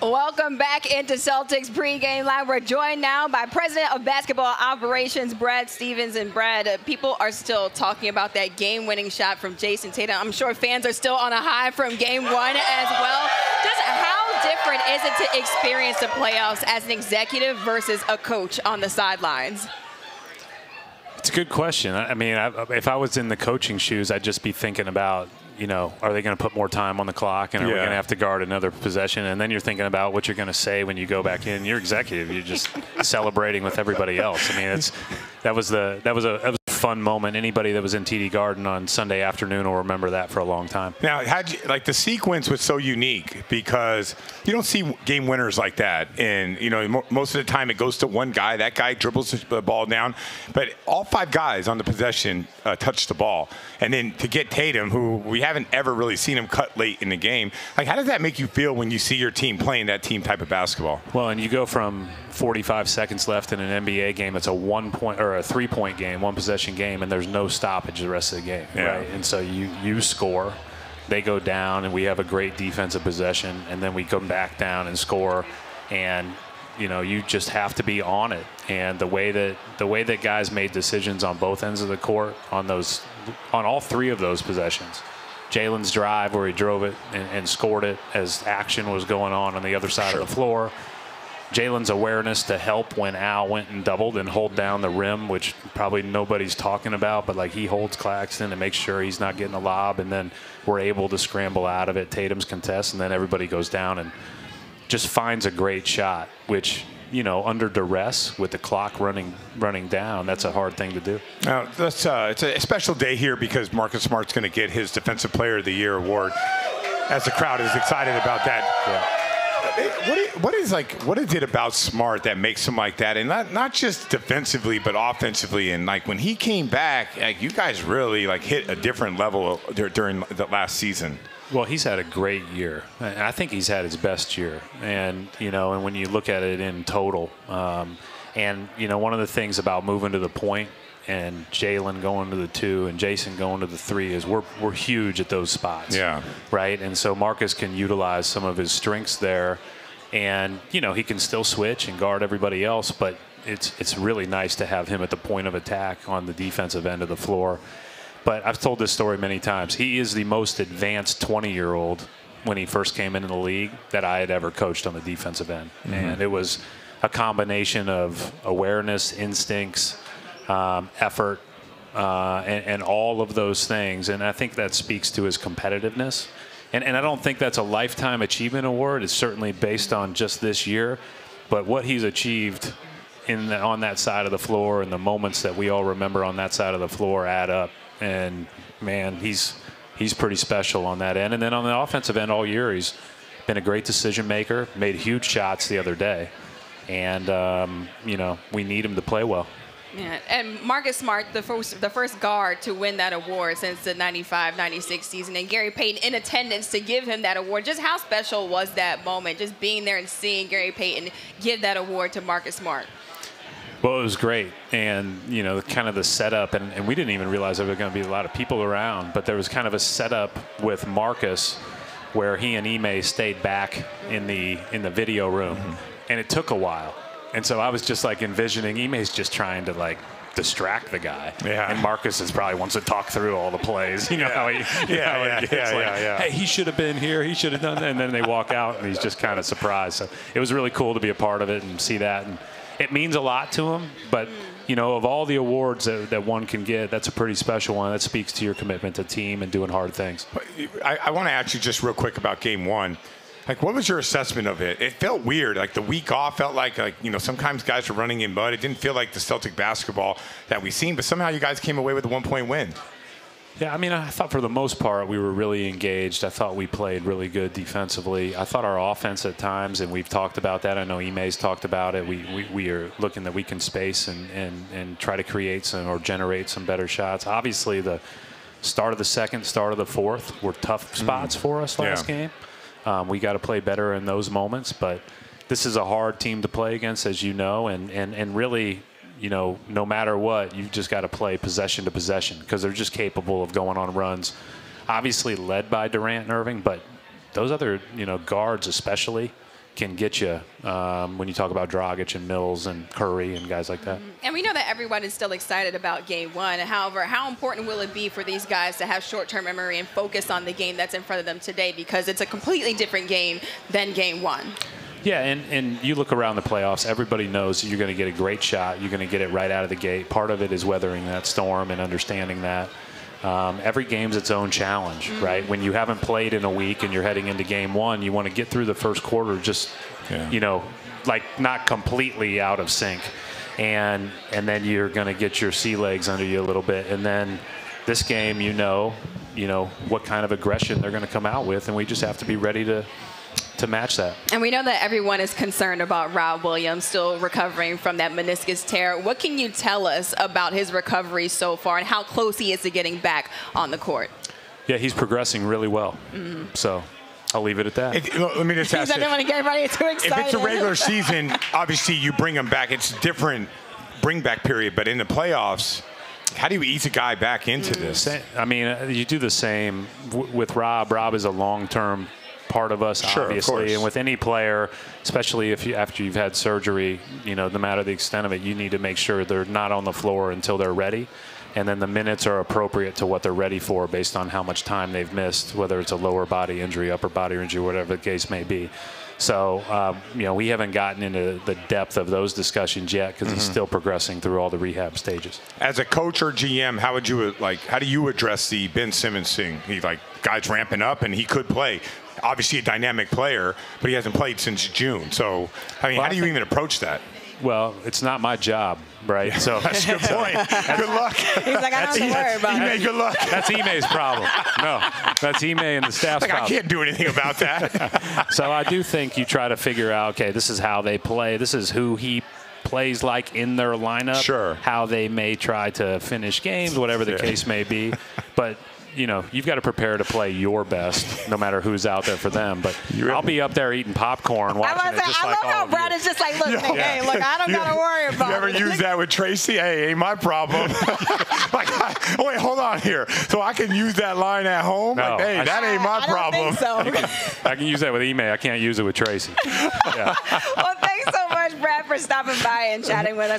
Welcome back into Celtics pregame live. We're joined now by President of Basketball Operations, Brad Stevens. And Brad, people are still talking about that game-winning shot from Jayson Tatum. I'm sure fans are still on a high from game one as well. Just how different is it to experience the playoffs as an executive versus a coach on the sidelines? It's a good question. I mean, if I was in the coaching shoes, I'd just be thinking about, you know, are they going to put more time on the clock, and are we going to have to guard another possession? And then you're thinking about what you're going to say when you go back in. You're executive. You're just celebrating with everybody else. I mean, that was a fun moment. Anybody that was in TD Garden on Sunday afternoon will remember that for a long time. Now, the sequence was so unique because you don't see game winners like that. And, you know, most of the time it goes to one guy. That guy dribbles the ball down. But all five guys on the possession touched the ball. And then to get Tatum, who we haven't ever really seen him cut late in the game, like, how does that make you feel when you see your team playing that team type of basketball? Well, and you go from 45 seconds left in an NBA game. It's a 1-point or a 3-point game, one possession game, and there's no stoppage the rest of the game, right? And so you score, they go down, and we have a great defensive possession, and then we come back down and score, and you know, you just have to be on it. And the way that guys made decisions on both ends of the court on all three of those possessions. Jalen's drive where he drove it and scored it as action was going on the other side of the floor. Jalen's awareness to help when Al went and doubled and hold down the rim, which probably nobody's talking about, but like he holds Claxton and makes sure he's not getting a lob, and then we're able to scramble out of it. Tatum's contest, and then everybody goes down and just finds a great shot, which, you know, under duress with the clock running down, that's a hard thing to do. Now, it's a special day here because Marcus Smart's going to get his Defensive Player of the Year award, as the crowd is excited about that. Yeah. What is it about Smart that makes him like that? And not just defensively, but offensively. And like when he came back, like you guys really like hit a different level during the last season. Well, he's had a great year. I think he's had his best year. And, you know, and when you look at it in total, and, you know, one of the things about moving to the point and Jalen going to the 2 and Jayson going to the 3 is we're huge at those spots. Yeah. Right? And so Marcus can utilize some of his strengths there. And, you know, he can still switch and guard everybody else, but it's really nice to have him at the point of attack on the defensive end of the floor. But I've told this story many times. He is the most advanced 20-year-old when he first came into the league that I had ever coached on the defensive end. Mm-hmm. And it was a combination of awareness, instincts, effort, and all of those things. And I think that speaks to his competitiveness. And I don't think that's a lifetime achievement award. It's certainly based on just this year. But what he's achieved on that side of the floor and the moments that we all remember on that side of the floor add up. And, man, he's pretty special on that end. And then on the offensive end all year, he's been a great decision maker, made huge shots the other day. And, you know, we need him to play well. Yeah, and Marcus Smart, the first guard to win that award since the 95-96 season, and Gary Payton in attendance to give him that award. Just how special was that moment, just being there and seeing Gary Payton give that award to Marcus Smart? Well, it was great. And, you know, kind of the setup, and we didn't even realize there were going to be a lot of people around, but there was kind of a setup with Marcus where he and Ime stayed back in the video room, and it took a while. And so I was just like envisioning Ime's just trying to like distract the guy. Yeah. And Marcus is probably wants to talk through all the plays. You know how he hey, he should have been here. He should have done that. And then they walk out and he's just kind of surprised. So it was really cool to be a part of it and see that. And it means a lot to him. But, you know, of all the awards that one can get, that's a pretty special one. That speaks to your commitment to team and doing hard things. I want to ask you just real quick about game one. Like, what was your assessment of it? It felt weird. Like, the week off felt like, you know, sometimes guys were running in mud. It didn't feel like the Celtic basketball that we've seen, but somehow you guys came away with a 1-point win. Yeah, I mean, I thought for the most part we were really engaged. I thought we played really good defensively. I thought our offense at times, and we've talked about that. I know Ime's talked about it. We are looking that we can space and try to create some or generate some better shots. Obviously, the start of the second, start of the fourth were tough spots for us last game. We got to play better in those moments, but this is a hard team to play against, as you know, and really, you know, no matter what, you just got to play possession to possession because they're just capable of going on runs. Obviously led by Durant and Irving, but those other, you know, guards especially can get you when you talk about Dragic and Mills and Curry and guys like that. And we know that everyone is still excited about game one. However, how important will it be for these guys to have short-term memory and focus on the game that's in front of them today, because it's a completely different game than game one? Yeah, and you look around the playoffs, everybody knows that you're going to get a great shot. You're going to get it right out of the gate. Part of it is weathering that storm and understanding that. Every game's its own challenge, right? When you haven't played in a week and you're heading into game one, you want to get through the first quarter just, you know, like not completely out of sync. And then you're going to get your sea legs under you a little bit. And then this game, you know what kind of aggression they're going to come out with, and we just have to be ready to match that. And we know that everyone is concerned about Rob Williams still recovering from that meniscus tear. What can you tell us about his recovery so far and how close he is to getting back on the court? Yeah, he's progressing really well. So I'll leave it at that. Let me just ask you. I don't want to get everybody too excited. If it's a regular season, obviously you bring him back. It's a different bring-back period. But in the playoffs, how do you ease a guy back into this? I mean, you do the same with Rob. Rob is a long-term part of us, obviously, and with any player, especially after you've had surgery, no matter the extent of it, you need to make sure they're not on the floor until they're ready, and then the minutes are appropriate to what they're ready for based on how much time they've missed, whether it's a lower body injury, upper body injury, whatever the case may be. So, we haven't gotten into the depth of those discussions yet because he's still progressing through all the rehab stages. As a coach or GM, how do you address the Ben Simmons thing? Guy's ramping up and he could play. Obviously a dynamic player, but he hasn't played since June. So, how do you even approach that? Well, it's not my job, right? So that's a good point. Good luck. He's like, I don't have to worry about it. Good luck. That's Ime's problem. No, that's Ime and the staff's problem. I can't do anything about that. So I do think you try to figure out, okay, this is how they play. This is who he plays like in their lineup. Sure. How they may try to finish games, whatever the case may be. But you've got to prepare to play your best, no matter who's out there for them. But I'll be up there eating popcorn, watching it just like all of you. I love how Brad is just like, look, hey, look, I don't got to worry about it. You ever use that with Tracy? Hey, ain't my problem. Wait, hold on here. So I can use that line at home? No, hey, that ain't my problem. I don't think so. I can use that with Ime. I can't use it with Tracy. Well, thanks so much, Brad, for stopping by and chatting with us.